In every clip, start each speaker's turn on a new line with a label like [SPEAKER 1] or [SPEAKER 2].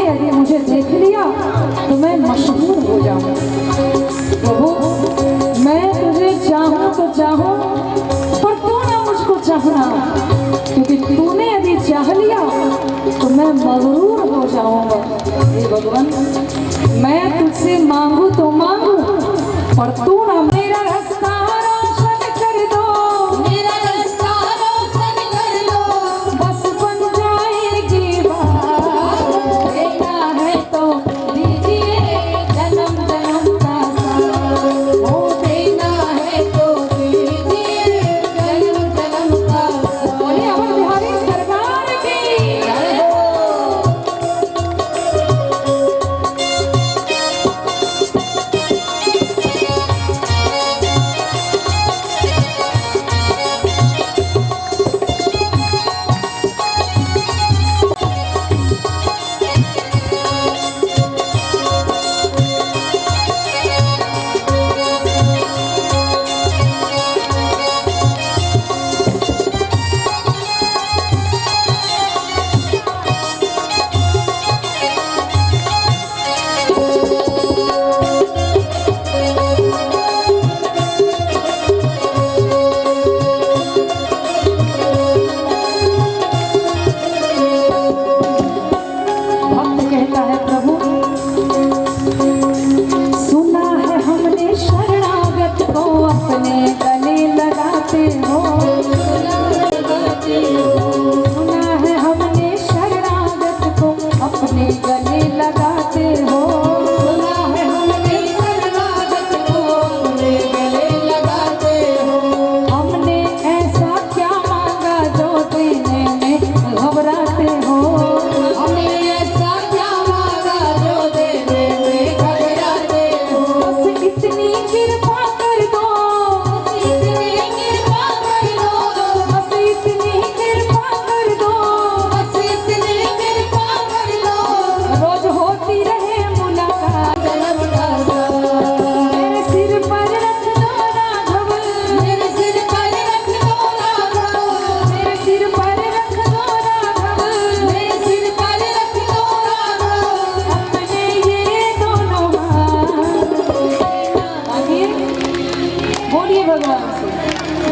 [SPEAKER 1] यदि मुझे देख लिया तो मैं मशहूर हो जाऊं। प्रभु मैं तुझे चाहूं तो चाहूं, पर तू ना मुझको चाहना, क्योंकि तूने यदि चाह लिया तो मैं मगरूर हो जाऊंगा। हे भगवान मैं तुझसे मांगू तो मांगू, पर तू ना मेरा रास्ता रोशन कर दो, मेरा रास्ता रोशन कर दो, बस बन जाएगी बात। देना है तो दीजिए जन्म जन्म का साथ, ओ देना है तो दीजिए जन्म जन्म का साथ। बोलिए अमर बिहारी सरकार की जय हो।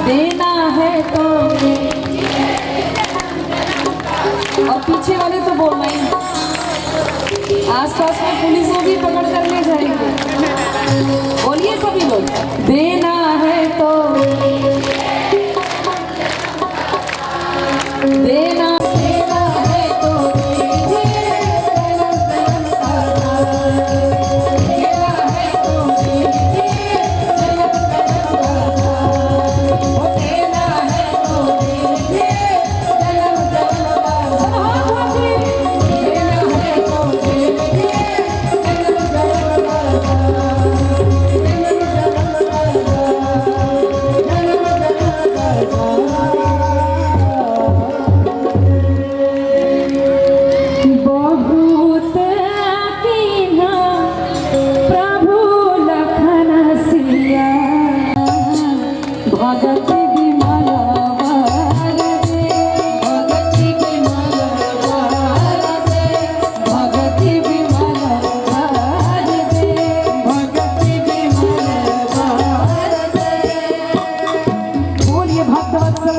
[SPEAKER 1] देना है तो, और पीछे वाले तो बोलना ही, आसपास में पुलिस को भी पकड़ कर ले जाएंगे। बोलिए सभी लोग, देना है तो देना, देना है तो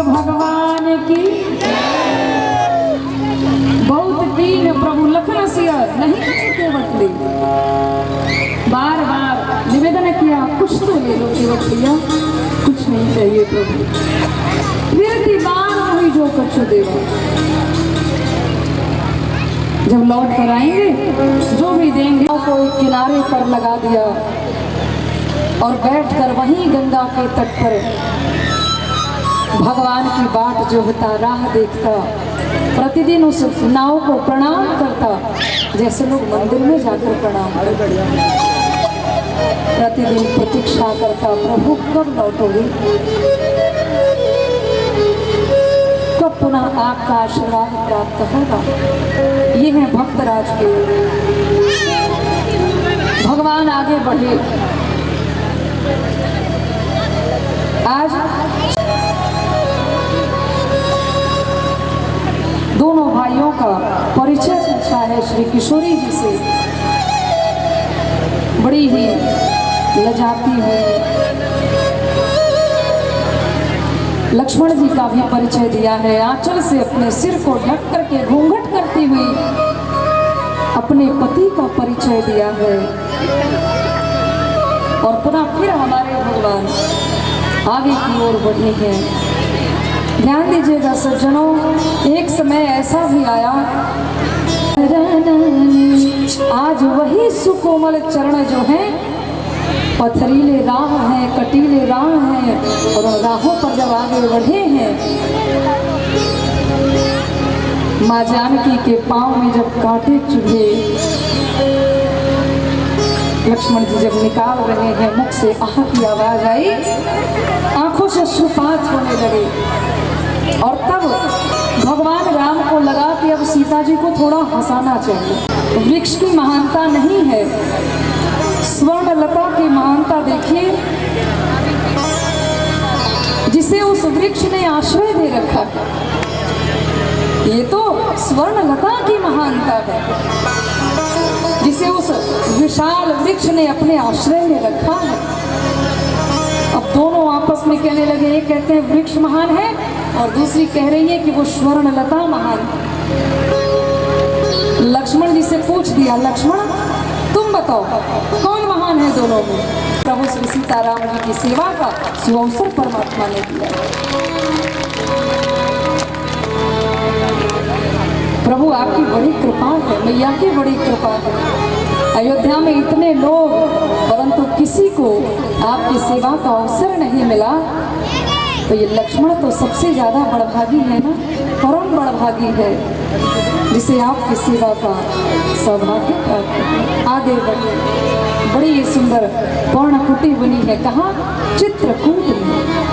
[SPEAKER 1] भगवान की। बहुत दीन प्रभु लखन सियर नहीं कर सके बटली, बार बार निवेदन किया कुछ तो ले लो केवट भैया, कुछ नहीं चाहिए प्रभु। फिर की बार हुई जो कुछ देगा, जब लौट कर आएंगे जो भी देंगे कोई किनारे पर लगा दिया और बैठकर वहीं गंगा के तट पर भगवान की बाट जोहता, राह देखता, प्रतिदिन उस नाव को प्रणाम करता जैसे लोग मंदिर में जाकर प्रणाम करते। प्रतिदिन प्रतीक्षा करता, प्रभु कब लौटोगे, कब पुनः आपका आशीर्वाद प्राप्त होगा। ये है भक्तराज के। भगवान आगे बढ़े। आज दोनों भाइयों का परिचय पूछा है श्री किशोरी जी से। बड़ी ही लजाती हुई लक्ष्मण जी का भी परिचय दिया है। आंचल से अपने सिर को ढक करके घूंघट करती हुई अपने पति का परिचय दिया है। और पुनः फिर हमारे भगवान आगे की ओर बढ़े हैं। ध्यान दीजिएगा सज्जनों, एक समय ऐसा भी आया, आज वही सुकोमल चरण जो है पथरीले राह हैं, कटीले राह हैं, और उन राहों पर जब आगे बढ़े हैं, माँ जानकी के पांव में जब कांटे चुभे, लक्ष्मण जी जब निकाल रहे हैं, मुख से आह की आवाज आई, आंखों से अश्रुपात होने लगे। और तब भगवान राम को लगा कि अब सीता जी को थोड़ा हंसाना चाहिए। वृक्ष की महानता नहीं है, स्वर्णलता की महानता देखिए, जिसे उस वृक्ष ने आश्रय दे रखा है। ये तो स्वर्णलता की महानता है, जिसे उस विशाल वृक्ष ने अपने आश्रय में रखा है। अब दोनों आपस में कहने लगे, एक कहते हैं वृक्ष महान है और दूसरी कह रही है कि वो स्वर्णलता महान है। लक्ष्मण जी से पूछ दिया, लक्ष्मण तुम बताओ कौन महान है दोनों में? प्रभु श्री सीताराम जी की सेवा का सुअवसर परमात्मा ने दिया। प्रभु आपकी बड़ी कृपा है, मैया की बड़ी कृपा है। अयोध्या में इतने लोग, परंतु किसी को आपकी सेवा का अवसर नहीं मिला। तो ये लक्ष्मण तो सबसे ज्यादा बड़भागी है ना, परम बड़भागी है, जिसे आपकी सेवा का सौभाग्य प्राप्त है। आगे बढ़े, बड़ी ये सुंदर पर्णकुटी बनी है, कहाँ? चित्रकूट में।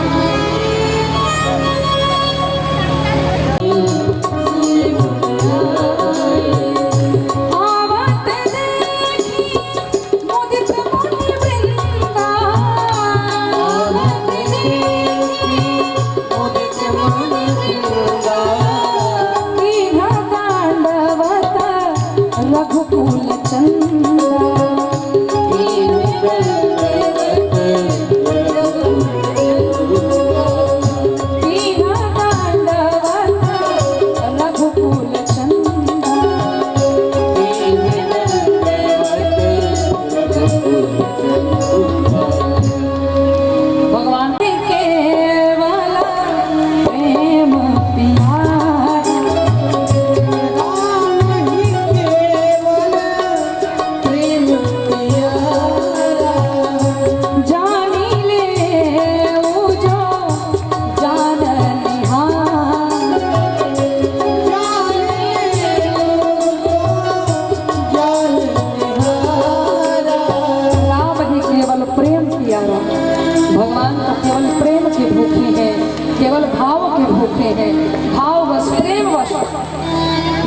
[SPEAKER 1] भगवान तो केवल प्रेम के भूखे हैं, केवल भाव के भूखे हैं। भाव वश, प्रेम वश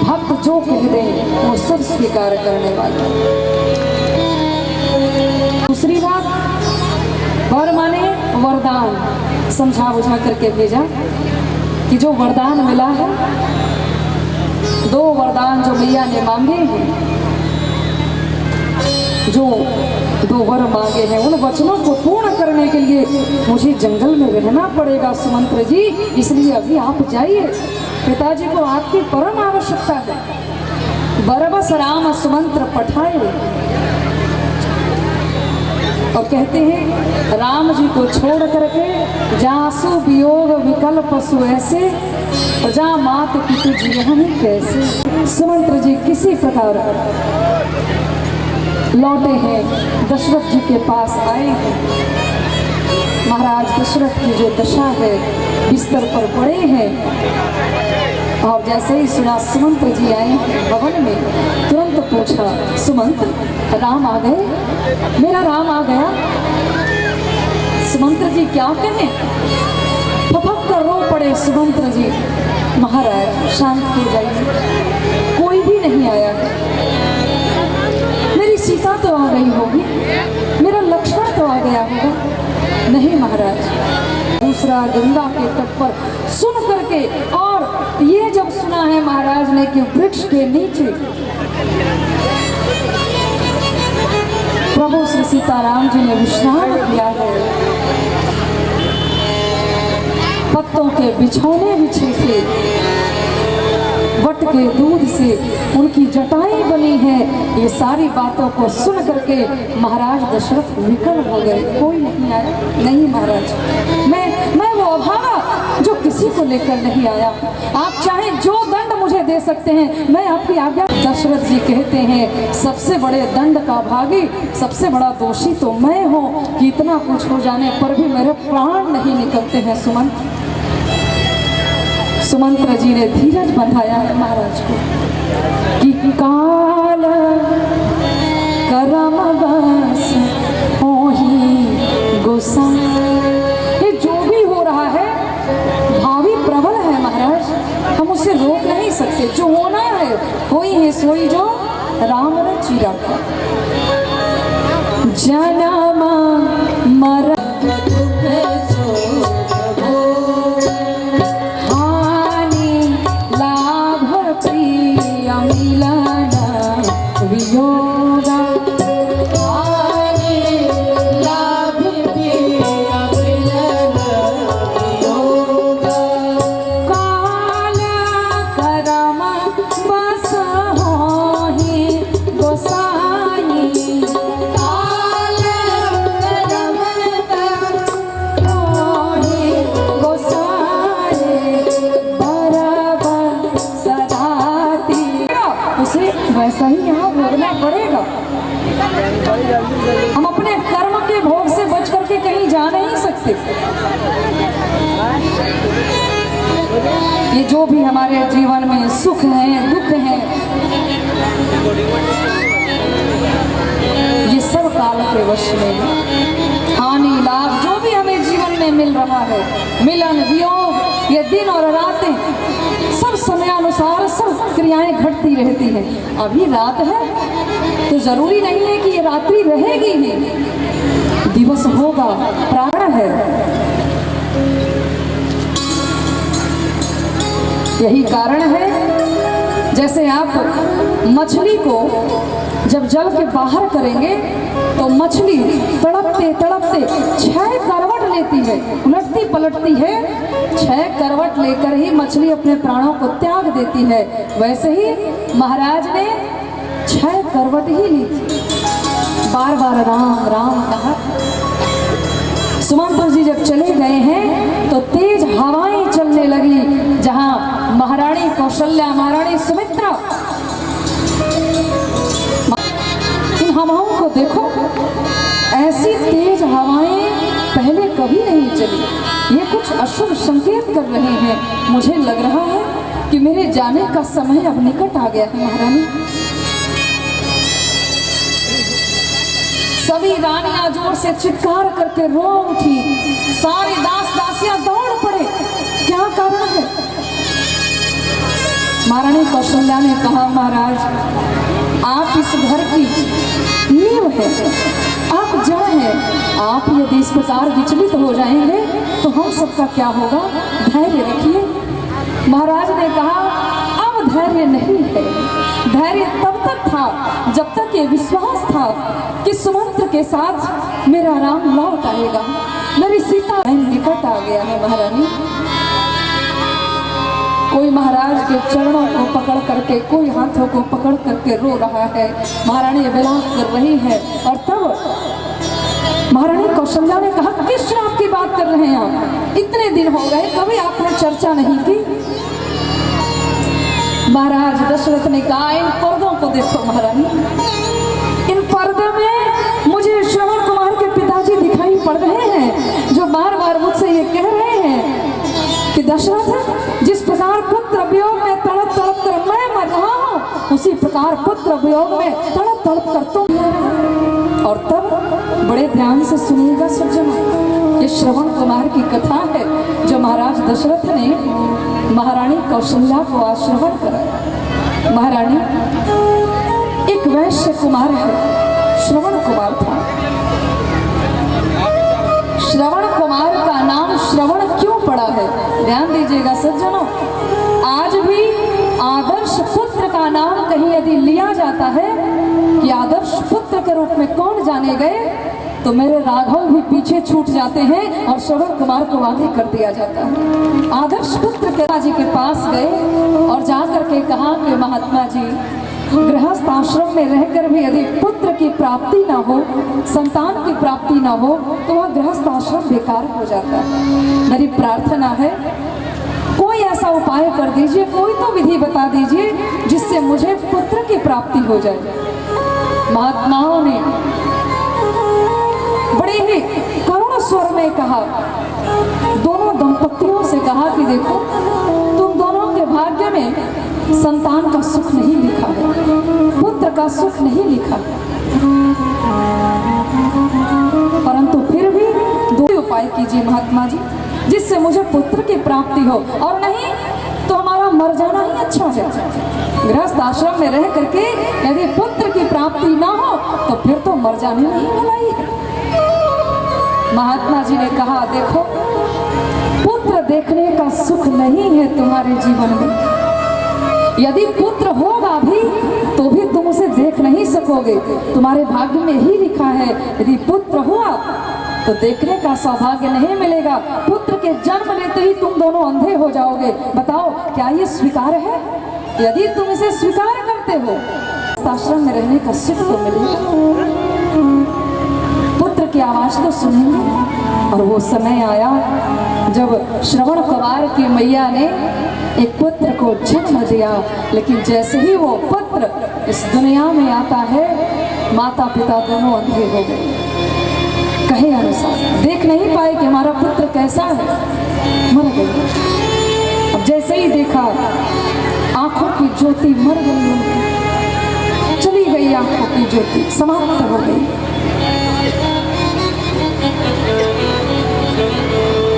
[SPEAKER 1] भक्त जो कह दे वो सब स्वीकार करने वाले। दूसरी बात, वर माने वरदान। समझा बुझा करके भेजा कि जो वरदान मिला है, दो वरदान जो मैया ने मांगे हैं, जो दो वर मांगे हैं, उन वचनों को पूर्ण करने के लिए मुझे जंगल में रहना पड़ेगा सुमंत्र जी, इसलिए अभी आप जाइए, पिताजी को आपकी परम आवश्यकता है। बरबस राम सुमंत्र पठाए, और कहते हैं राम जी को छोड़ करके जासु वियोग विकल पशु ऐसे, जा मात पितु जीवन कैसे। सुमंत्र जी किसी प्रकार लौटे हैं, दशरथ जी के पास आए हैं। महाराज दशरथ की जो दशा है, बिस्तर पर पड़े हैं, और जैसे ही सुना सुमंत्र जी आए भवन में, तुरंत पूछा, सुमंत्र राम आ गए? मेरा राम आ गया? सुमंत्र जी क्या कहें, फपक कर रो पड़े सुमंत्र जी। महाराज शांत हो जाइए, कोई भी नहीं आया है। मेरी सीता तो आ गई होगी, मेरा लक्ष्मण तो आ गया होगा। नहीं महाराज, दूसरा गंगा के तट पर सुन करके, और ये जब सुना है महाराज ने कि वृक्ष के नीचे प्रभु श्री सीताराम जी ने विश्राम किया है, पत्तों के बिछौने बिछे थे, वट के दूध से उनकी जटाएं बनी है, ये सारी बातों को सुन करके महाराज दशरथ विकल हो गए। कोई नहीं आया, नहीं महाराज, मैं वो अभागा जो किसी को लेकर नहीं आया, आप चाहे जो दंड मुझे दे सकते हैं, मैं आपकी आज्ञा। दशरथ जी कहते हैं सबसे बड़े दंड का भागी, सबसे बड़ा दोषी तो मैं हूँ कि इतना कुछ हो जाने पर भी मेरे प्राण नहीं निकलते हैं। सुमंत्र जी ने धीरज बंधाया है महाराज को कि काल करम बस होहि गोसाई। ये जो भी हो रहा है भावी प्रबल है महाराज, हम उसे रोक नहीं सकते। जो होना है होई है सोई जो राम रचि रखा। जन्म मर वैसा ही यहाँ भोगना पड़ेगा। हम अपने कर्म के भोग से बच करके कहीं जा नहीं सकते। ये जो भी हमारे जीवन में सुख है, दुख है, ये सब काल के वश में। हानि लाभ जो भी हमें जीवन में मिल रहा है, मिलन वियोग, ये दिन और रातें, सब समयानुसार सब क्रियाएं घटती रहती हैं। अभी रात है तो जरूरी नहीं है कि ये रात्रि रहेगी ही, दिवस होगा, प्राण है। यही कारण है जैसे आप मछली को जब जल के बाहर करेंगे तो मछली तड़पते तड़पते 6 करवट लेती है, उलटती पलटती है, 6 करवट लेकर ही मछली अपने प्राणों को त्याग देती है। वैसे ही महाराज ने 6 करवट ही ली थी, बार बार राम राम कहा। सुमंत्र जी जब चले गए हैं तो तेज हवाएं चलने लगी, जहां महारानी कौशल्या, महारानी सुमित्रा, इन हवाओं को देखो, ऐसी तेज हवाएं पहले कभी नहीं चली। ये कुछ अशुभ संकेत कर रहे हैं। मुझे लग रहा है कि मेरे जाने का समय अब निकट आ गया है महारानी। सभी रानियां जोर से चित्कार करके रो उठी, सारे दास दासियां दौड़ पड़े। क्या कारण है? महारानी कौशल्या ने कहा, महाराज आप इस घर की नींव है, आप जड़ हैं, आप यदि इस प्रकार विचलित हो जाएंगे तो हम सबका क्या होगा, धैर्य रखिए। महाराज ने कहा अब धैर्य नहीं है, धैर्य तब तक था जब तक ये विश्वास था कि सुमंत्र के साथ मेरा राम लौट आएगा, मेरी सीता निकट आ गया है। महारानी, कोई महाराज के चरणों को पकड़ करके, कोई हाथों को पकड़ करके रो रहा है, महारानी विलाप कर रही है। और तब महारानी कौशल्या ने कहा, किस श्राप की बात कर रहे हैं आप? इतने दिन हो गए, कभी आपने चर्चा नहीं की। महाराज दशरथ ने कहा, इन पर्दों को देखो महारानी, इन पर्दे में मुझे श्रवण कुमार के पिताजी दिखाई पड़ रहे हैं, जो बार बार मुझसे ये कह रहे हैं कि दशरथ, जिस प्रकार पुत्र वियोग में तड़प तड़प कर मैं मर रहा हूँ, उसी प्रकार पुत्र वियोग में तड़प तड़प कर तुम मर रहे हो। और तब बड़े ध्यान से सुनिएगा सज्जनों, ये श्रवण कुमार की कथा है जो महाराज दशरथ ने महारानी कौशल्या को आश्रवण कराया। महारानी, एक वैश्य कुमार है, श्रवण कुमार था। श्रवण कुमार का नाम श्रवण क्यों पड़ा है? ध्यान दीजिएगा सज्जनों, आज भी आदर्श पुत्र का नाम कहीं यदि लिया जाता है कि आदर्श पुत्र के रूप में कौन जाने गए, तो मेरे राघव भी पीछे छूट जाते हैं और श्रवण कुमार को आगे कर दिया जाता है। आदर्श पुत्र के जी के पास गए और जाकर के कहा कि महात्मा जी, गृहस्थ आश्रम में रहकर भी यदि पुत्र की प्राप्ति ना हो, संतान की प्राप्ति ना हो, तो वह गृहस्थ आश्रम बेकार हो जाता है। मेरी प्रार्थना है कोई ऐसा उपाय कर दीजिए, कोई तो विधि बता दीजिए जिससे मुझे पुत्र की प्राप्ति हो जाए। महात्माओं ने बड़े ही करुण स्वर में कहा, दोनों दंपतियों से कहा कि देखो, तुम दोनों के भाग्य में संतान का सुख नहीं लिखा है, पुत्र का सुख नहीं लिखा है, परंतु फिर भी दो उपाय कीजिए महात्मा जी जिससे मुझे पुत्र की प्राप्ति हो, और नहीं तो हमारा मर जाना ही अच्छा है। गृहस्थ आश्रम में रह करके यदि पुत्र की प्राप्ति ना हो तो फिर तो मर जाने में ही भलाई है। महात्मा जी ने कहा, देखो, पुत्र देखने का सुख नहीं है तुम्हारे जीवन में। यदि पुत्र होगा भी तो भी तुम उसे देख नहीं सकोगे, तुम्हारे भाग्य में ही लिखा है यदि पुत्र हुआ तो देखने का सौभाग्य नहीं मिलेगा, पुत्र के जन्म लेते ही तुम दोनों अंधे हो जाओगे। बताओ क्या ये स्वीकार है? यदि तुम इसे स्वीकार करते हो, आश्रम में रहने का सुख तो मिलेगा, पुत्र की आवाज तो सुनेंगे। और वो समय आया जब श्रवण कुमार की मैया ने एक पुत्र को जन्म दिया, लेकिन जैसे ही वो पुत्र इस दुनिया में आता है, माता पिता दोनों अंधे हो गए। कहे अनुसार देख नहीं पाए कि हमारा पुत्र कैसा है, मर गए। अब जैसे ही देखा, आंखों की ज्योति मर गई, चली गई आंखों की ज्योति, समाप्त हो गई।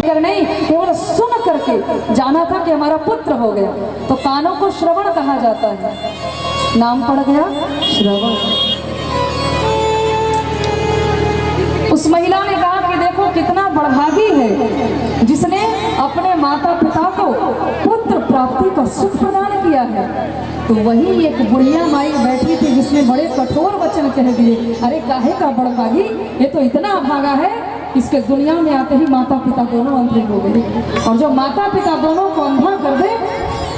[SPEAKER 1] अगर नहीं केवल सुन करके जाना था कि हमारा पुत्र हो गया, तो कानों को श्रवण कहा जाता है, नाम पड़ गया श्रवण। उस महिला ने कहा कि देखो कितना बड़भागी है जिसने अपने माता पिता को पुत्र प्राप्ति का सुख प्रदान किया है। तो वही एक बुढ़िया माई बैठी थी जिसने बड़े कठोर वचन कह दिए, अरे काहे का बड़भागी, ये तो इतना अभागा है, इसके दुनिया में आते ही माता पिता दोनों अंधे हो गए। और जो माता पिता दोनों को अंधा कर दे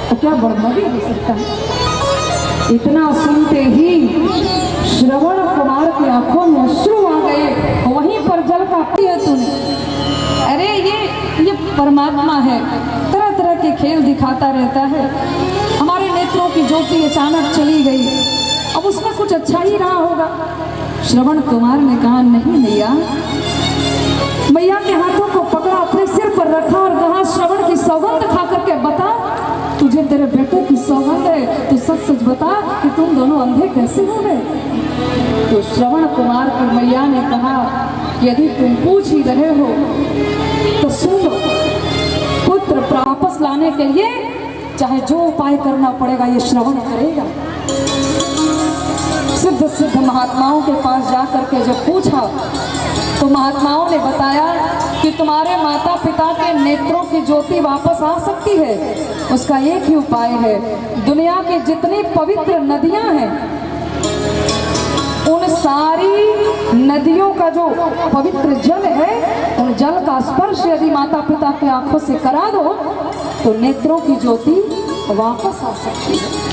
[SPEAKER 1] तो क्या बड़भागी हो सकता है? इतना सुनते ही श्रवण कुमार की आंखों में अश्रु आ गए। वहीं पर जल का है तूने, अरे ये परमात्मा है, तरह तरह के खेल दिखाता रहता है। हमारे नेत्रों की ज्योति अचानक चली गई, अब उसमें कुछ अच्छा ही रहा होगा। श्रवण कुमार ने कहा, नहीं मैया। मैया के हाथों को पकड़ा, अपने सिर पर रखा और कहा, श्रवण की सौगंध खा करके बता, तुझे तेरे बेटे की सौगंध है, तू सच सच बता कि तुम दोनों अंधे कैसे हो गए। तो श्रवण कुमार की मैया ने कहा, यदि तुम पूछ ही रहे हो तो सुन लो, पुत्र वापस लाने के लिए चाहे जो उपाय करना पड़ेगा ये श्रवण करेगा। सिद्ध सिद्ध महात्माओं के पास जाकर के जब पूछा तो महात्माओं ने बताया कि तुम्हारे माता पिता के नेत्रों की ज्योति वापस आ सकती है, उसका एक ही उपाय है, दुनिया की जितनी पवित्र नदियां हैं उन सारी नदियों का जो पवित्र जल है, उन जल का स्पर्श यदि माता पिता की आंखों से करा दो तो नेत्रों की ज्योति वापस आ सकती है।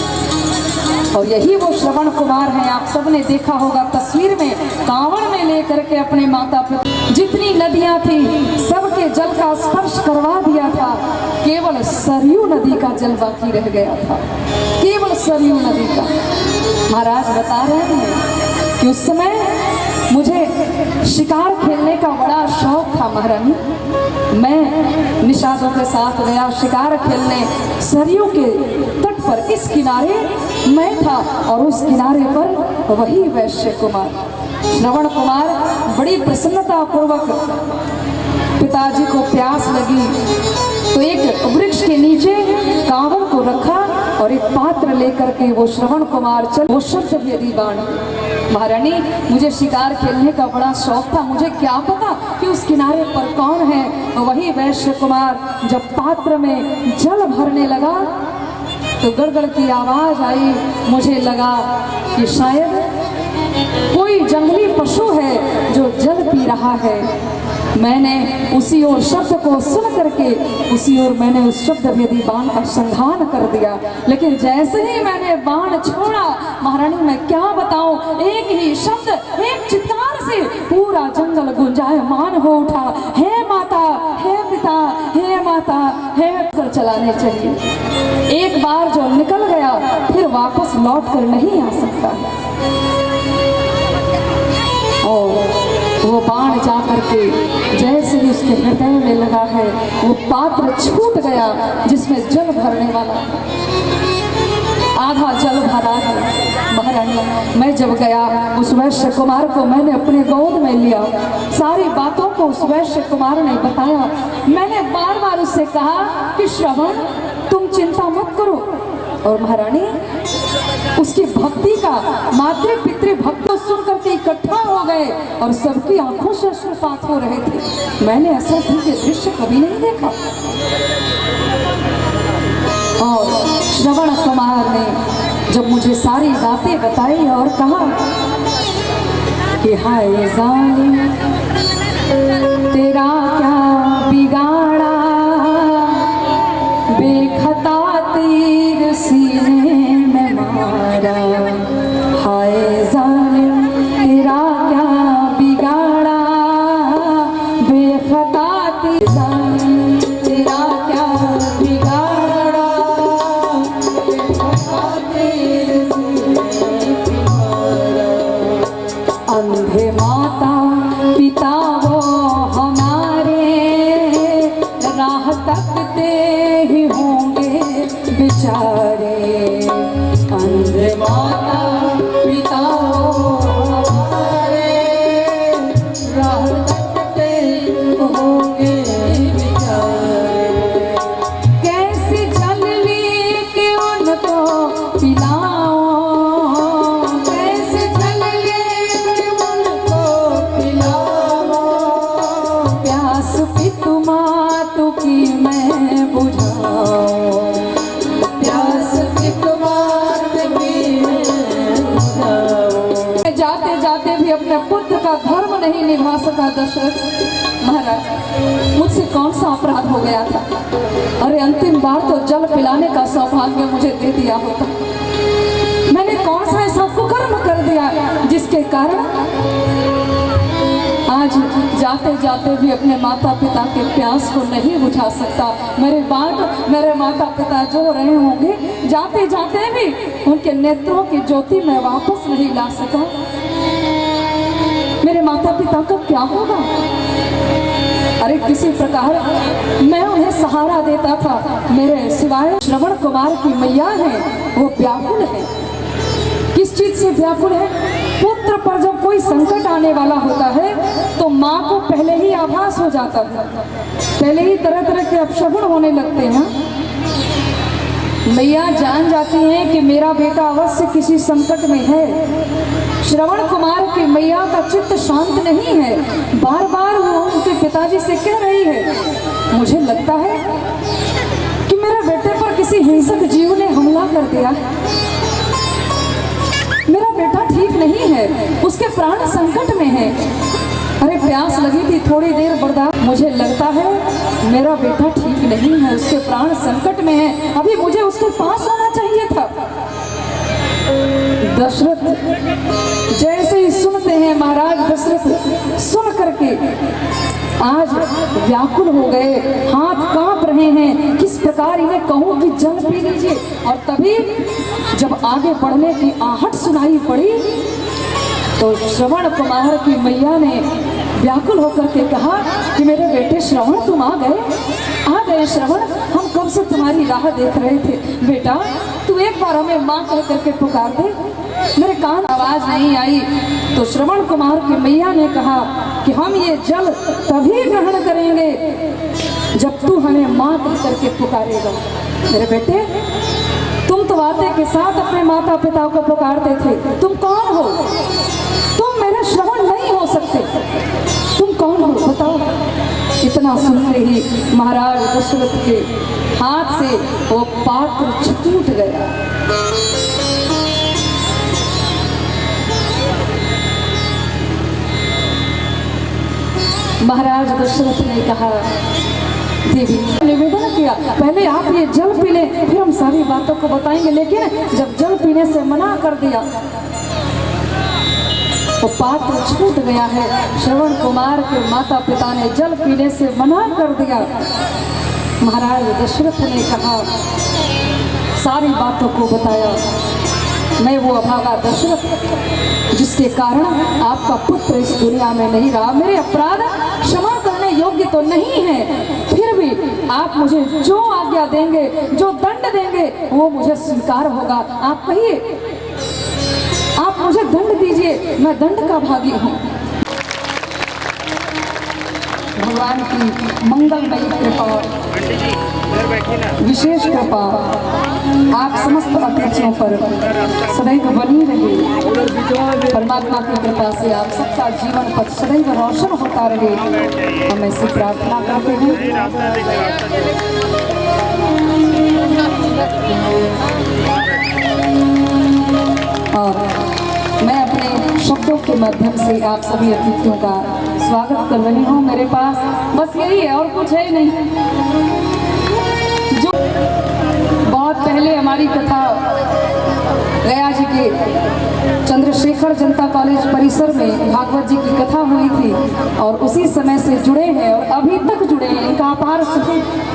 [SPEAKER 1] और यही वो श्रवण कुमार हैं। आप सबने देखा होगा तस्वीर में, कांवड़ में लेकर के अपने माता पिता, जितनी नदियां थी सबके जल का स्पर्श करवा दिया था, केवल सरयू नदी का जल बाकी रह गया था, केवल सरयू नदी का। महाराज बता रहे हैं कि उस समय मुझे शिकार खेलने का बड़ा शौक था महारानी। मैं निषादों के साथ गया शिकार खेलने, सरयू के तट पर इस किनारे मैं था और उस किनारे पर वही वैश्य कुमार श्रवण कुमार। बड़ी प्रसन्नता पूर्वक पिताजी को प्यास लगी तो एक वृक्ष के नीचे कांवड़ को रखा और एक पात्र लेकर के वो श्रवण कुमार चल। वो शब्द भेदी बाण। महारानी, मुझे शिकार खेलने का बड़ा शौक था, मुझे क्या पता कि उस किनारे पर कौन है। वही वैश्य कुमार जब पात्र में जल भरने लगा तो गड़गड़ की आवाज आई। मुझे लगा कि शायद कोई जंगली पशु है जो जल पी रहा है। मैंने उसी ओर शब्द को सुन करके उसी ओर मैंने उस शब्द भेदी बाण का संधान कर दिया। लेकिन जैसे ही मैंने बाण छोड़ा, महारानी मैं क्या बताऊं, एक ही शब्द, एक चित्कार से पूरा जंगल गुंजायमान हो उठा। हे माता, हे पिता, हे माता, हे कर चलाने चाहिए। एक बार जो निकल गया फिर वापस लौट कर नहीं आ सकता। और वो बाण जा करके जैसे ही उसके हृदय में लगा है, वो पात्र छूट गया जिसमें जल भरने वाला आधा जल भरा है। महारानी, मैं जब गया उस वैश्य कुमार को मैंने अपने गोद में लिया। सारी बातों को उस वैश्य कुमार ने बताया। मैंने बार बार उससे कहा कि श्रवण, तुम चिंता मत करो। और महारानी, उसकी भक्ति का मातृ पितृ भक्त सुन करके इकट्ठा हो गए और सबकी आंखों से अश्रुपात हो रहे थे। मैंने ऐसा दिव्य दृश्य कभी नहीं देखा। और श्रवण कुमार ने जब मुझे सारी बातें बताई और कहा कि हाय जालिम, तेरा क्या बिगाड़ा, बेखता तीर सीने में मारा। हाय जालिम, तेरा क्या बिगाड़ा, बेखता तीर, तेरा क्या बिगाड़ा, बेखता तीर सीने में मारा। अंधे माता पिता वो हमारे, राह तकते ही होंगे बेचारे। अंधे माता पिता वो हमारे, राह तकते होंगे बेचारे। कैसी जल लेके उनको पिलाओ, कैसे जल लेके उनको पिलाओ। प्यास भी तुम्हारी की मैं बुझाऊं, प्यास भी तुम्हारी मैं बुझाऊं। जाते जाते भी अपने पुत्र का धर्म नहीं निभा सका दशरथ महाराज। मुझसे कौन सा अपराध हो गया था? अरे अंतिम बार तो जल पिलाने का सौभाग्य मुझे दे दिया होता। मैंने कौन सा ऐसा कुकर्म कर दिया जिसके कारण आज जाते जाते भी अपने माता पिता के प्यास को नहीं बुझा सकता। मेरे माता पिता जो रहे होंगे, जाते जाते भी उनके नेत्रों की ज्योति मैं वापस नहीं ला सका। मेरे माता पिता का क्या होगा? अरे किसी प्रकार मैं उन्हें सहारा देता था। मेरे सिवाय श्रवण कुमार की मैया है, वो व्याकुल है। किस चीज से व्याकुल है? पुत्र पर जब कोई संकट आने वाला होता है तो माँ को पहले ही आभास हो जाता है, पहले ही तरह तरह के अपशगुन होने लगते हैं। मैया जान जाती हैं कि मेरा बेटा अवश्य किसी संकट में है। श्रवण कुमार की मैया का चित्त शांत नहीं है, बार बार वो उनके पिताजी से कह रही है, मुझे लगता है कि मेरे बेटे पर किसी हिंसक जीव ने हमला कर दिया। मेरा बेटा ठीक नहीं है, उसके प्राण संकट में है। अरे प्यास लगी थी, थोड़ी देर बर्दाश्त। मुझे लगता है मेरा बेटा ठीक नहीं है, उसके प्राण संकट में है, अभी मुझे उसके पास होना चाहिए था। दशरथ जैसे ही सुनते हैं, महाराज दशरथ सुन करके आज व्याकुल हो गए, हाथ कांप रहे हैं, किस प्रकार इन्हें कहूं कि जल पी लीजिए। और तभी जब आगे बढ़ने की आहट सुनाई पड़ी तो श्रवण कुमार की मैया ने व्याकुल होकर के कहा कि मेरे बेटे श्रवण, तुम आ गए श्रवण, हम कब से तुम्हारी राह देख रहे थे। बेटा तू एक बार हमें माँ कह करके पुकार दे। मेरे कान आवाज नहीं आई तो श्रवण कुमार की मैया ने कहा कि हम ये जल तभी ग्रहण करेंगे जब तू हमें माँ कह करके पुकारेगा। मेरे बेटे वाते के साथ अपने माता पिता को पुकारते थे, तुम कौन हो? तुम मेरे श्रवण नहीं हो सकते, तुम कौन हो बताओ? इतना सुनते ही महाराज दशरथ के हाथ से वो पात्र छूट गया। महाराज दशरथ ने कहा, देवी निवेदन किया, पहले आप ये जल पी लें, फिर हम सारी बातों को बताएंगे। लेकिन जब जल पीने से मना कर दिया तो पात्र छूट गया है। श्रवण कुमार के माता पिता ने जल पीने से मना कर दिया। महाराज दशरथ ने कहा, सारी बातों को बताया। मैं वो अभागा दशरथ जिसके कारण आपका पुत्र इस दुनिया में नहीं रहा, मेरे अपराध क्षमा करने योग्य तो नहीं है, फिर भी आप मुझे जो आज्ञा देंगे, जो दंड देंगे, वो मुझे स्वीकार होगा। आप कहिए, आप मुझे दंड दीजिए, मैं दंड का भागी हूँ। भगवान की मंगलमयी कृपा, विशेष कृपा आप समस्त अतिथियों पर सदैव बनी रहे। परमात्मा की कृपा से आप सबका जीवन पथ सदैव रोशन होता रहे, हम ऐसी प्रार्थना करते हैं। और मैं अपने शब्दों के माध्यम से आप सभी अतिथियों का स्वागत कर रही हूँ। मेरे पास बस यही है और कुछ है नहीं। जो बहुत पहले हमारी कथा गया जी के चंद्रशेखर जनता कॉलेज परिसर में भागवत जी की कथा हुई थी और उसी समय से जुड़े हैं और अभी तक जुड़े हैं। इनका अपार सुख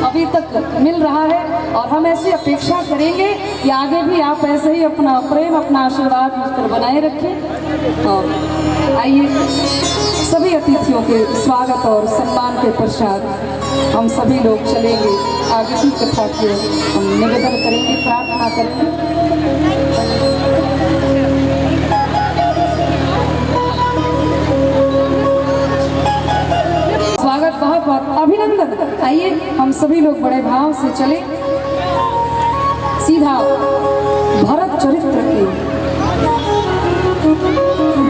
[SPEAKER 1] अभी तक मिल रहा है और हम ऐसी अपेक्षा करेंगे कि आगे भी आप ऐसे ही अपना प्रेम, अपना आशीर्वाद मुझ पर बनाए रखें। और आइए सभी अतिथियों के स्वागत और सम्मान के पश्चात हम सभी लोग चलेंगे आगे की कथा की। हम निवेदन करेंगे, प्रार्थना करेंगे। स्वागत, बहुत बहुत अभिनंदन। आइए हम सभी लोग बड़े भाव से चले सीधा भरत चरित्र की।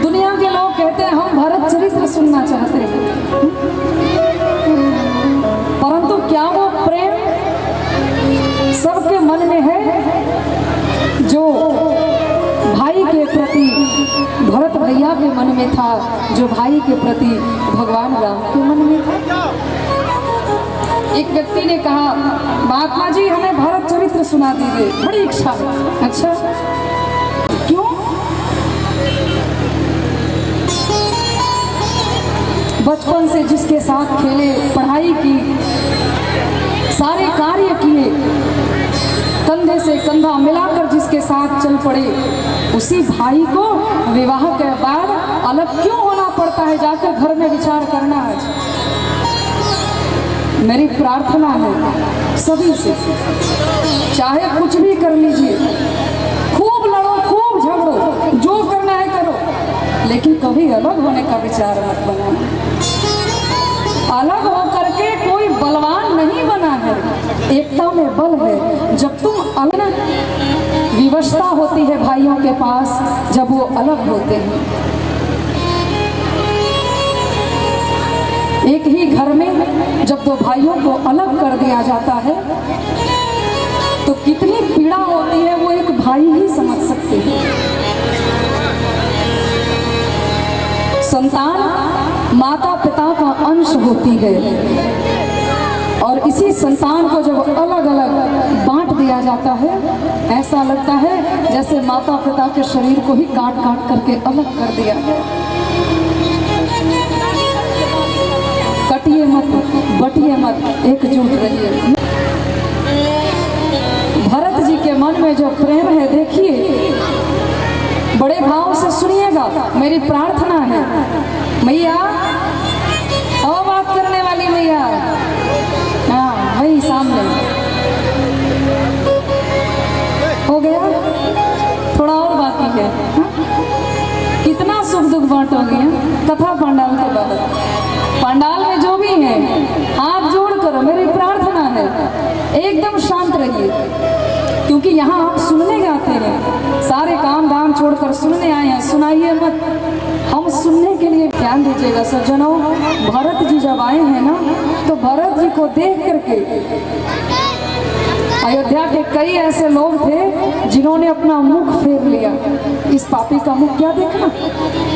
[SPEAKER 1] दुनिया के लोग कहते हैं हम भरत चरित्र सुनना चाहते हैं, परंतु क्या वो प्रेम सबके मन में है जो भाई के प्रति भरत भैया के मन में था, जो भाई के प्रति भगवान राम के मन में था? एक व्यक्ति ने कहा, महात्मा जी हमें भरत चरित्र सुना दीजिए, बड़ी इच्छा है। अच्छा क्यों? बचपन से जिसके साथ खेले, पढ़ाई की, सारे कार्य किए, कंधे से कंधा मिलाकर जिसके साथ चल पड़े, उसी भाई को विवाह के बाद अलग क्यों होना पड़ता है? जाकर घर में विचार करना है। मेरी प्रार्थना है सभी से, चाहे कुछ भी कर लीजिए, खूब लड़ो, खूब झगड़ो, जो करना है करो, लेकिन कभी अलग होने का विचार मत बनाओ। अलग होकर के कोई बलवान नहीं बना है, एकता में बल है। जब तुम अलग, विवशता होती है भाइयों के पास जब वो अलग होते हैं। एक ही घर में जब दो भाइयों को अलग कर दिया जाता है तो कितनी पीड़ा होती है वो एक भाई ही समझ सकते हैं। संतान माता पिता का अंश होती है और इसी संतान को जब अलग अलग बांट दिया जाता है, ऐसा लगता है जैसे माता पिता के शरीर को ही काट काट करके अलग कर दिया। कटिए मत, बटिए मत, एकजुट रहिए। भरत जी के मन में जो प्रेम है, देखिए, बड़े भाव से सुनिएगा। मेरी प्रार्थना है, मैया और बात करने वाली मैया, हाँ वही सामने हो गया, थोड़ा और बाकी है। कितना सुख दुख बांटोगे कथा पंडाल के बाद? पंडाल में जो भी है हाथ जोड़ कर मेरी प्रार्थना है एकदम शांत रहिए, क्योंकि क्योंकि यहाँ आप सुनने आते हैं, सारे काम धाम छोड़कर सुनने आए हैं। सुनाइए मत, हम सुनने के लिए ध्यान दीजिएगा सज्जनों। भरत जी जब आए हैं ना, तो भरत जी को देख करके अयोध्या के कई ऐसे लोग थे जिन्होंने अपना मुख फेर लिया। इस पापी का मुख क्या देखना,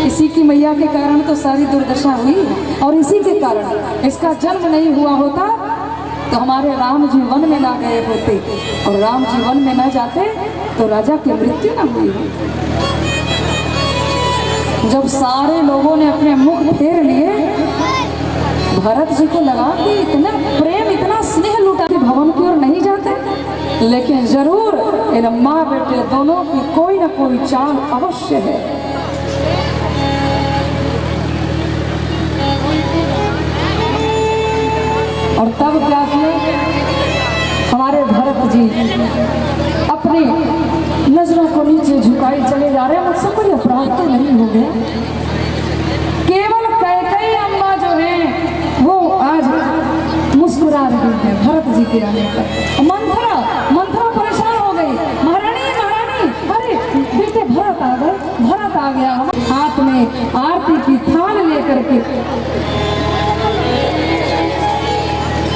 [SPEAKER 1] इसी की मैया के कारण तो सारी दुर्दशा हुई, और इसी के कारण इसका जन्म नहीं हुआ होता तो हमारे राम जी वन में ना गए होते, और राम जी वन में न जाते तो राजा की मृत्यु न हुई होती। जब सारे लोगों ने अपने मुख फेर लिए, भरत जी को लगा कि इतना प्रेम इतना स्नेह लुटा के भवन की ओर नहीं जाते, लेकिन जरूर इन माँ बेटे दोनों की कोई ना कोई चाल अवश्य है। और तब क्या किए हमारे भरत जी, अपनी नजरों को नीचे झुकाए चले जा रहे हैं। मुझसे कोई अपराध तो नहीं हो गया। केवल कैकेयी अम्मा जो है वो आज मुस्कुरा रही है भरत जी के आने पर। मंथरा परेशान हो गई, महारानी अरे बेटे भरत आ गए, भरत आ गया। हाथ में आरती की थाल लेकर के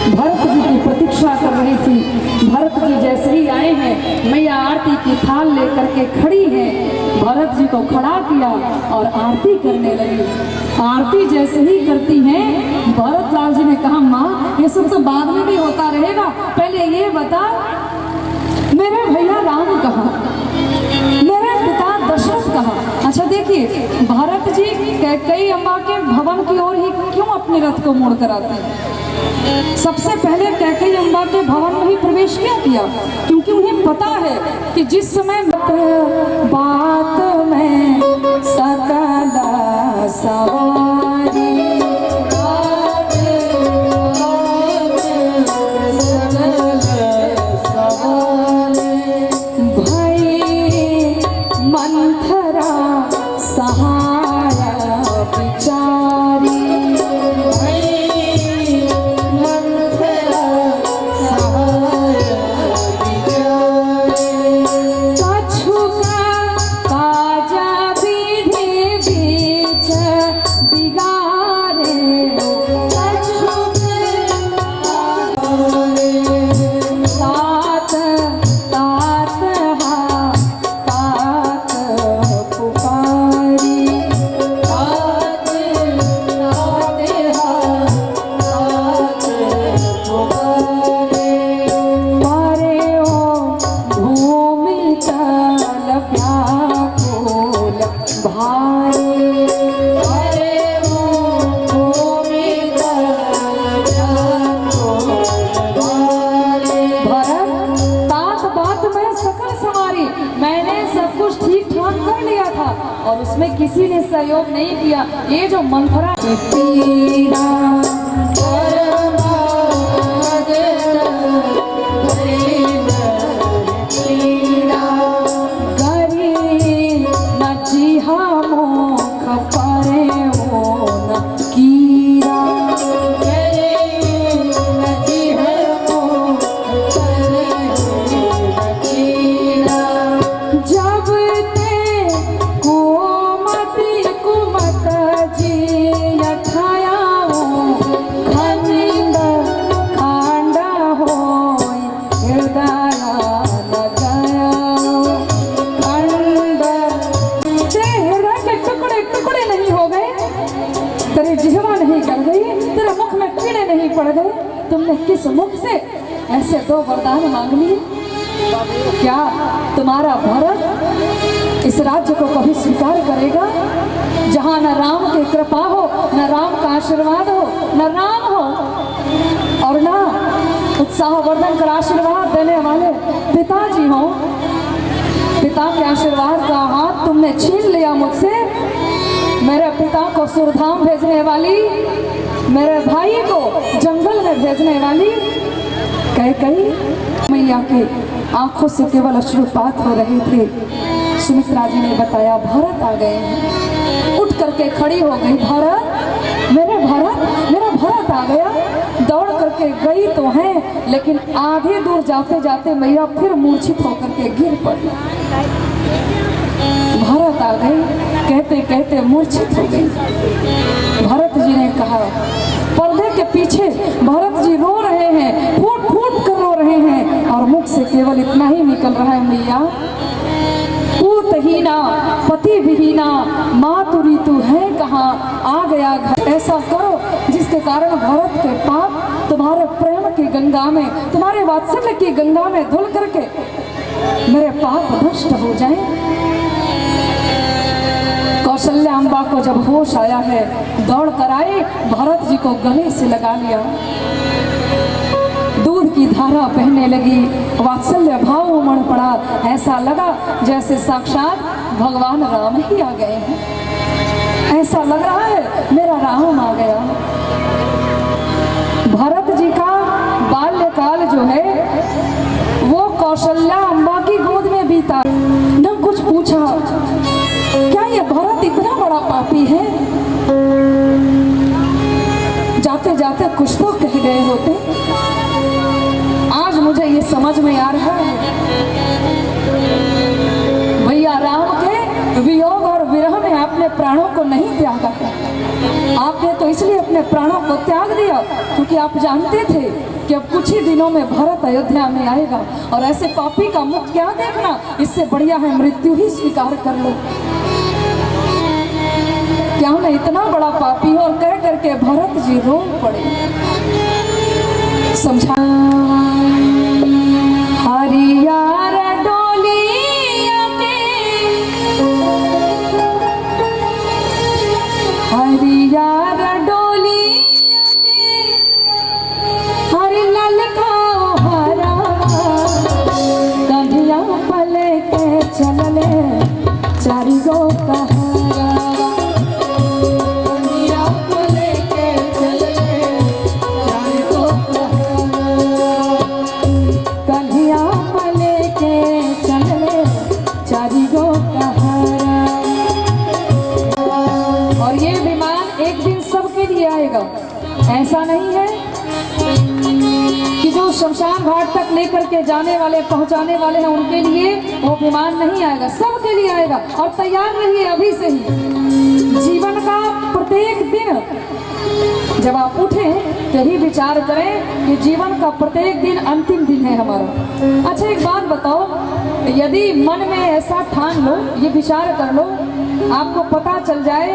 [SPEAKER 1] भरत जी की प्रतीक्षा कर रही थी। भरत जी जैसे ही आए हैं, मैया आरती की थाल लेकर के खड़ी है। भरत जी को खड़ा किया और आरती करने लगी। आरती जैसे ही करती हैं, भरत लाल जी ने कहा, माँ ये सब तो बाद में भी होता रहेगा, पहले ये बता मेरे भैया राम कहाँ, मेरे पिता दशरथ कहाँ। अच्छा देखिए, भरत जी कैकेयी अम्मा के भवन की ओर ही क्यों अपने रथ को मोड़ कर आते हैं? सबसे पहले कैकेयी अम्बा के भवन में ही प्रवेश क्यों किया? क्योंकि उन्हें पता है कि जिस समय बात में सकल सवारी भई मंथरा सहाय विचारी। और उसमें किसी ने सहयोग नहीं किया। ये जो मंथरा पड़ गए। तुमने किस मुख से ऐसे दो वरदान मांग लिए? क्या तुम्हारा भरत इस राज्य को कभी स्वीकार करेगा जहाँ न राम की कृपा हो, न राम का आशीर्वाद हो, न राम हो और न उत्साहवर्धन कर आशीर्वाद देने वाले पिताजी हो? पिता के आशीर्वाद का हाथ तुमने छीन लिया मुझसे। मेरे पिता को सुरधाम भेजने वाली, मेरे भाई को जंगल में भेजने वाली कैकेयी मैया के आंखों से केवल अश्रुपात हो रहे थे। सुमित्रा जी ने बताया भरत आ गए हैं। उठ करके खड़ी हो गई, भरत, मेरा भरत आ गया। दौड़ कर के गई तो है, लेकिन आधे दूर जाते जाते मैया फिर मूर्छित होकर के गिर पड़ी। भरत आ गई, कहते कहते मूर्छित हो गई। भरत जी ने कहा, पर्दे के पीछे भरत जी रो रहे हैं, फूट फूट कर रो रहे हैं, और मुख से केवल इतना ही निकल रहा है, मैया पूतहीना पति विहीना मातुरी तू है कहाँ, आ गया घर। ऐसा करो जिसके कारण भरत के पाप तुम्हारे प्रेम की गंगा में, तुम्हारे वात्सल्य की गंगा में धुल करके मेरे पाप नष्ट हो जाए। कौशल्या अम्बा को जब होश आया है, दौड़ कर आए, भरत जी को गले से लगा लिया, दूध की धारा बहने लगी, वात्सल्य भाव उमड़ पड़ा। ऐसा लगा जैसे साक्षात भगवान राम ही आ गए हैं। ऐसा लग रहा है मेरा राम आ गया। भरत जी का बाल्यकाल जो है वो कौशल्या अम्बा की गोद में बीता। न कुछ पूछा, क्या ये भरत इतना बड़ा पापी है? जाते जाते कुछ तो कह गए होते। आज मुझे ये समझ में आ रहा है, भैया राम के वियोग और विरह में आपने प्राणों को नहीं त्यागा था। आपने तो इसलिए अपने प्राणों को त्याग दिया क्योंकि आप जानते थे कि अब कुछ ही दिनों में भरत अयोध्या में आएगा, और ऐसे पापी का मुख क्या देखना, इससे बढ़िया है मृत्यु ही स्वीकार कर लो। क्या मैं इतना बड़ा पापी हूं? और कह करके भरत जी रो पड़े। समझा हरियार डोलिया के, हरियार डोलिया के, हरि ललकाओ हरा, कन्हैया पले के चलले चारि गो कहारा, कन्हैया पले के चलले चारि गो कहारा, कन्हैया पले के चलले चारि गो कहारा। और ये विमान एक दिन सबके लिए आएगा। ऐसा नहीं है कि जो शमशान घाट तक लेकर के जाने वाले पहुंचाने वाले हैं उनके लिए वो विमान नहीं आएगा, सबके लिए आएगा। और तैयार रहिए अभी से ही। जीवन का प्रत्येक दिन जब आप उठें तो ही विचार करें कि जीवन का प्रत्येक दिन अंतिम दिन है हमारा। अच्छा एक बात बताओ, यदि मन में ऐसा ठान लो, ये विचार कर लो, आपको पता चल जाए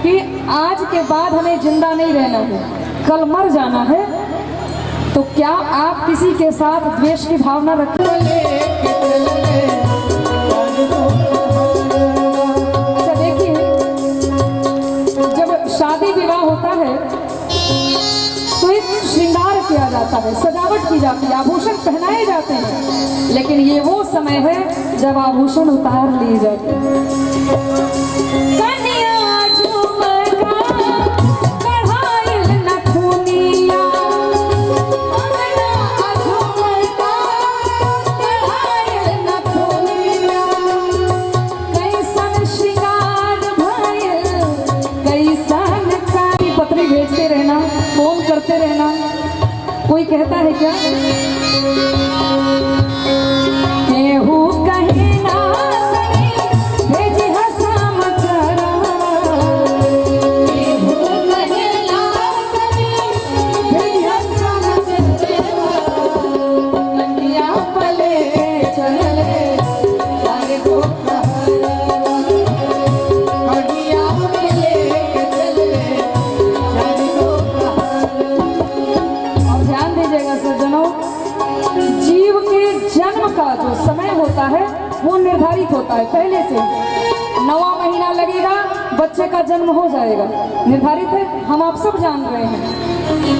[SPEAKER 1] कि आज के बाद हमें जिंदा नहीं रहना है, कल मर जाना है, तो क्या आप किसी के साथ द्वेष की भावना रखेंगे? अच्छा देखिए, जब शादी विवाह होता है तो एक श्रृंगार किया जाता है, सजावट की जाती है, आभूषण पहनाए जाते हैं, लेकिन ये वो समय है जब आभूषण उतार लिए जाते हैं। भेजते रहना, फोन करते रहना, कोई कहता है क्या? केहू कहे ना भेजी हसाम चरा, केहू कहे ना भेजी हसाम चरा, कन्हैया पले चलले चारि गो कहारा, कन्हैया पले चलले चारि गो कहारा। और ध्यान दीजिएगा सज्जनों, जीव के जन्म का जो समय होता है वो निर्धारित होता है पहले से। 9वां महीना लगेगा, बच्चे का जन्म हो जाएगा, निर्धारित है, हम आप सब जान रहे हैं।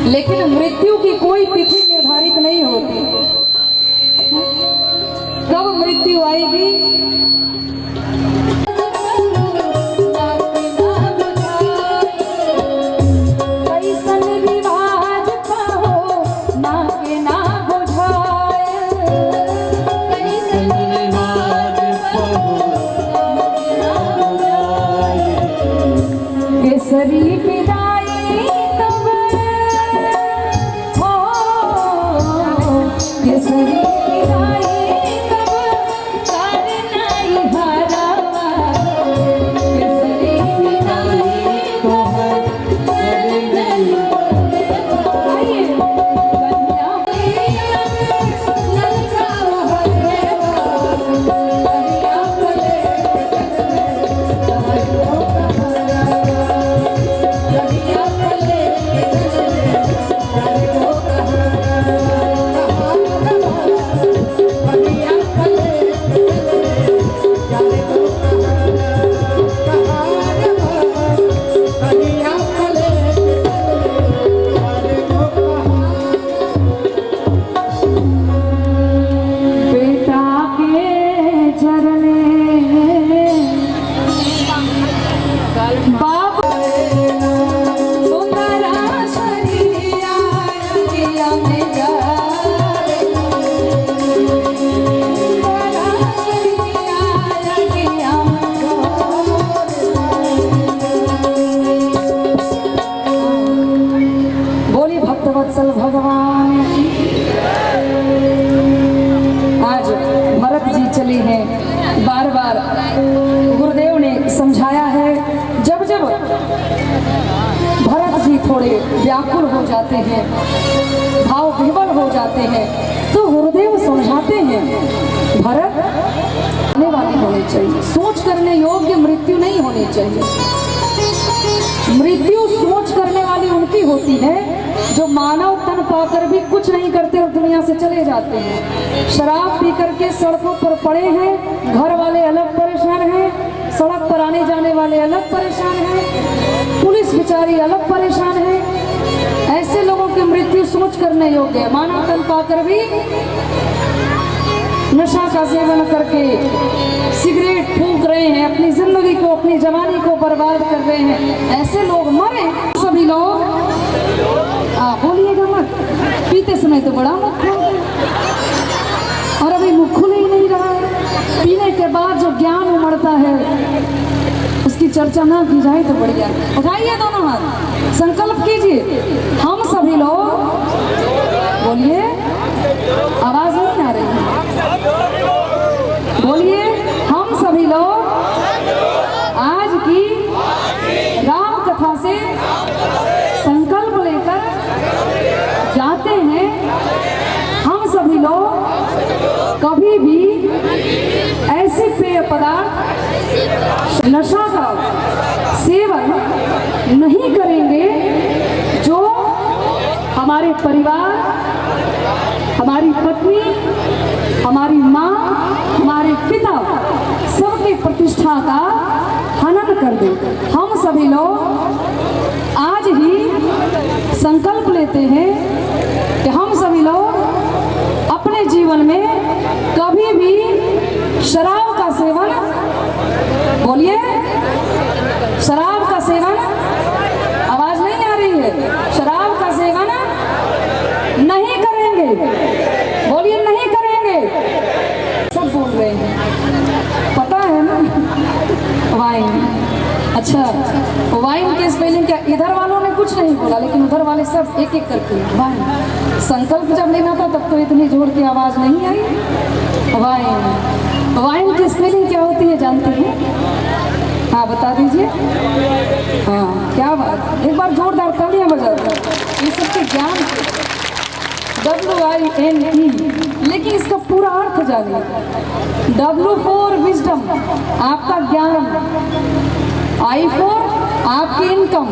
[SPEAKER 1] लेकिन मृत्यु की कोई तिथि निर्धारित नहीं होती। कब मृत्यु आएगी केसरी विदाई तब हो प्रकार गुरुदेव ने समझाया है। जब जब भरत जी थोड़े व्याकुल हो जाते हैं, भाव विह्वल हो जाते हैं, तो गुरुदेव समझाते हैं, भरत आने वाली होनी चाहिए, सोच करने योग्य मृत्यु नहीं होनी चाहिए। मृत्यु सोच करने वाली उनकी होती है जो मानव तन पाकर भी कुछ नहीं करते और दुनिया से चले जाते हैं। शराब पी करके सड़कों पर पड़े हैं, घर वाले अलग परेशान हैं, सड़क पर आने जाने वाले अलग परेशान हैं, पुलिस बेचारी अलग परेशान है। ऐसे लोगों की मृत्यु सोच करने योग्य है। मानव तन पाकर भी नशा का सेवन करके सिगरेट फूंक रहे हैं, अपनी जिंदगी को, अपनी जवानी को बर्बाद कर रहे हैं। ऐसे लोग मरे। सभी लोग बोलिएगा मत, पीते समय तो बड़ा मुख खोल, और अभी मुख खुल ही नहीं रहा है। पीने के बाद जो ज्ञान उमड़ता है उसकी चर्चा ना की जाए तो बढ़िया। उठाइए दोनों हाथ, संकल्प कीजिए। हम सभी लोग, बोलिए, आवाज नहीं आ रही है, बोलिए, हम सभी लोग आज की राम कथा से संकल्प लेकर जाते हैं। हम सभी लोग कभी भी ऐसे पेय पदार्थ, नशा का सेवन नहीं करेंगे जो हमारे परिवार, हमारी पत्नी, हमारी माँ, हमारे पिता सबकी प्रतिष्ठा का हनन कर दे। हम सभी लोग आज ही संकल्प लेते हैं कि हम सभी लोग अपने जीवन में कभी भी शराब का सेवन, बोलिए, शराब का सेवन, आवाज नहीं आ रही है, शराब का सेवन नहीं करेंगे। बोलिए, नहीं करेंगे। सब बोल रहे हैं, पता है ना। वाइन, अच्छा, वाइन के स्पेलिंग क्या? इधर वालों ने कुछ नहीं बोला, लेकिन उधर वाले सब एक एक करके वाइन। संकल्प जब लेना था तब तो इतनी जोर की आवाज नहीं आई। वाइन, वाइन की स्पेलिंग क्या होती है जानते हैं? हाँ, बता दीजिए। हाँ, क्या बात, एक बार जोरदार तालियां बजा दो। ये सबके ज्ञान, WINE, लेकिन इसका पूरा अर्थ जानिए। W फॉर विजडम, आपका ज्ञान, I फॉर आपकी इनकम।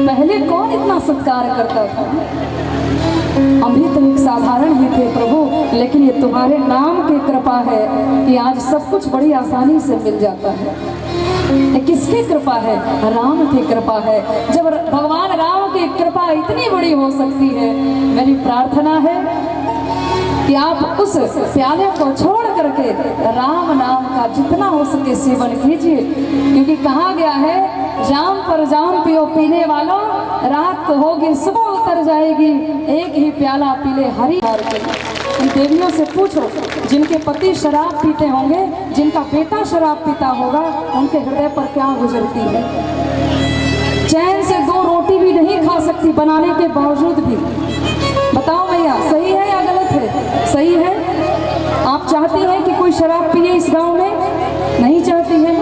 [SPEAKER 1] पहले कौन इतना सत्कार करता था? हम भी तो एक साधारण ही थे प्रभु, लेकिन ये तुम्हारे नाम की कृपा है कि आज सब कुछ बड़ी आसानी से मिल जाता है। किसकी कृपा है? राम की कृपा है। जब भगवान राम की कृपा इतनी बड़ी हो सकती है, मेरी प्रार्थना है कि आप उस प्याले को छोड़ करके राम नाम का जितना हो सके सेवन कीजिए, क्योंकि कहा गया है, जाम पर जाम पियो पीने वालों, रात को होगी सुबह उतर जाएगी, एक ही प्याला पीले हरि हार के। उन देवियों से पूछो जिनके पति शराब पीते होंगे, जिनका बेटा शराब पीता होगा, उनके हृदय पर क्या गुजरती है। चैन से 2 रोटी भी नहीं खा सकती बनाने के बावजूद भी। बताओ भैया, सही है या गलत है? सही है। आप चाहती हैं कि कोई शराब पिए इस गांव में? नहीं चाहती है,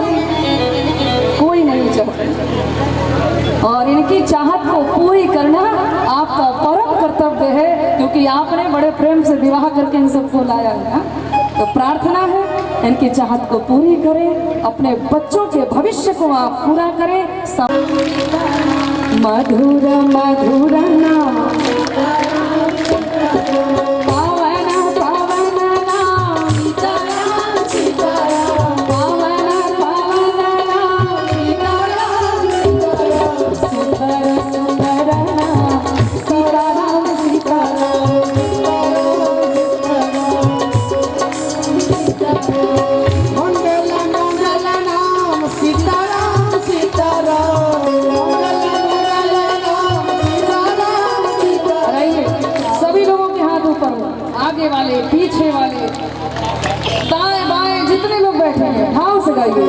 [SPEAKER 1] कोई नहीं चाहती। और इनकी चाहत को पूरी करना आपका परम कर्तव्य है, क्योंकि आपने बड़े प्रेम से विवाह करके इन सबको लाया है ना? तो प्रार्थना है इनकी चाहत को पूरी करें, अपने बच्चों के भविष्य को आप पूरा करें। मधुर मधुर नाम, पीछे वाले, दाएं बाएं जितने लोग बैठे हैं, भाव से गाइए।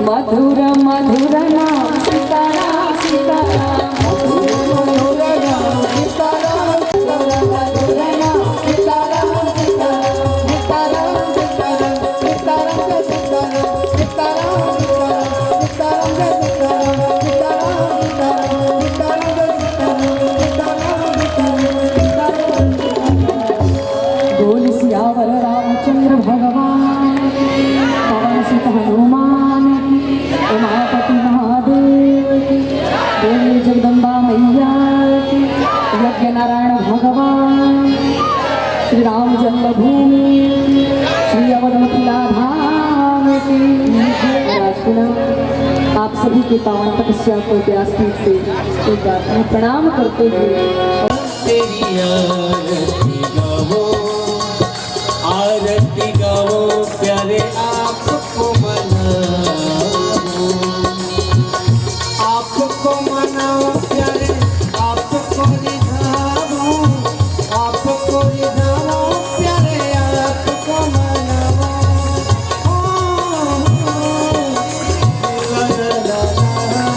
[SPEAKER 1] मधुर मधुर नाम सीताराम सीताराम, मधुर मधुर नाम सीताराम, मधुर नाम सीताराम सीताराम, सीताराम सीताराम। सभी की पावन तपस्या को व्यासपीठ से एक बार मैं प्रणाम करते हुए
[SPEAKER 2] तेरी आरती गाओ प्यारे आपको मनाओ प्यारे आपको रिझाओ प्यारे आपको मनाओ। ला ला ला ला।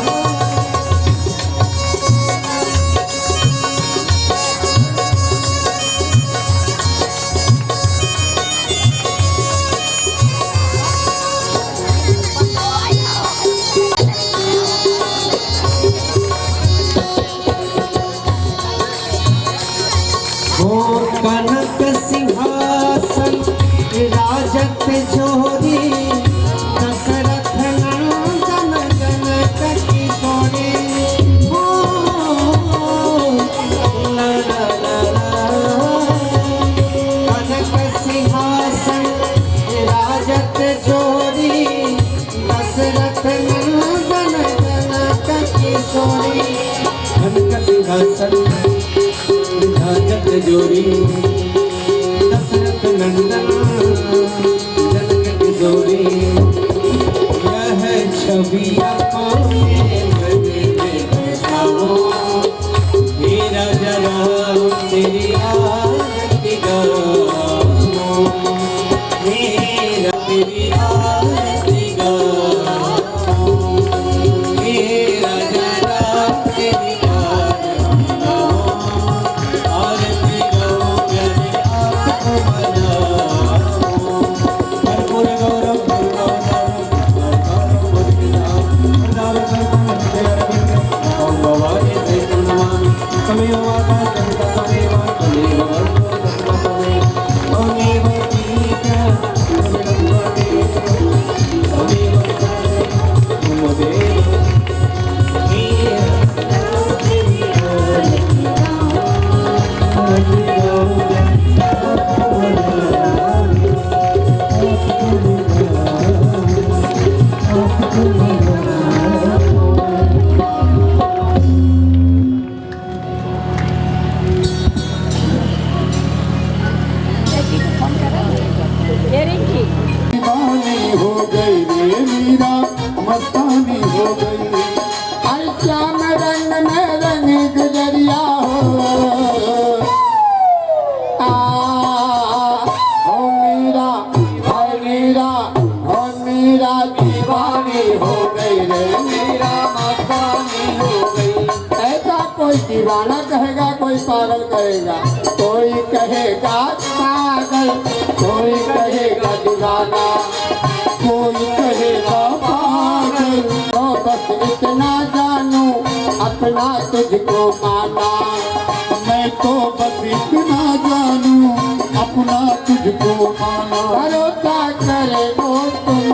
[SPEAKER 2] कनक सिंहासन राजत जोरी दशरथ नंदन जनक की गोरी। ला ला ला ला। कनक सिंहासन राजत जोरी दशरथ नंदन जनक की गोरी। कनक सिंहासन राजत जोरी दशरथ नंदन जनक की जोरी। यह छवि अपने मन में बसाओ हे राजा राम तेरी आरती गाओ मेरा तेरी आरती गाओ हे राजा राम तेरी आरती गाओ। आरती गाओ प्यारे आपको मनाओ। कर्पूर गौरव ओम भवानी तेरे नमामि तमेव माता जनिता तमेव तमेव वर्तो तमेव तमेव तमेव कीर्त्या तमेव तमेव तमेव
[SPEAKER 3] दीवानी हो गई रे मीरा मस्तानी हो गई। श्याम रंग में रंगी गुजरिया हो मीरा दीवानी हो गई रे मीरा मस्तानी हो गई। ऐसा कोई दीवाना कहेगा कोई पागल कहेगा, कोई कहेगा पागल कोई कहेगा दीवाना कोई कहेगा पागल। तो बस इतना जानू अपना तुझको माना, मैं तो बस इतना जानू अपना तुझको माना। भरोसा करे वो तुम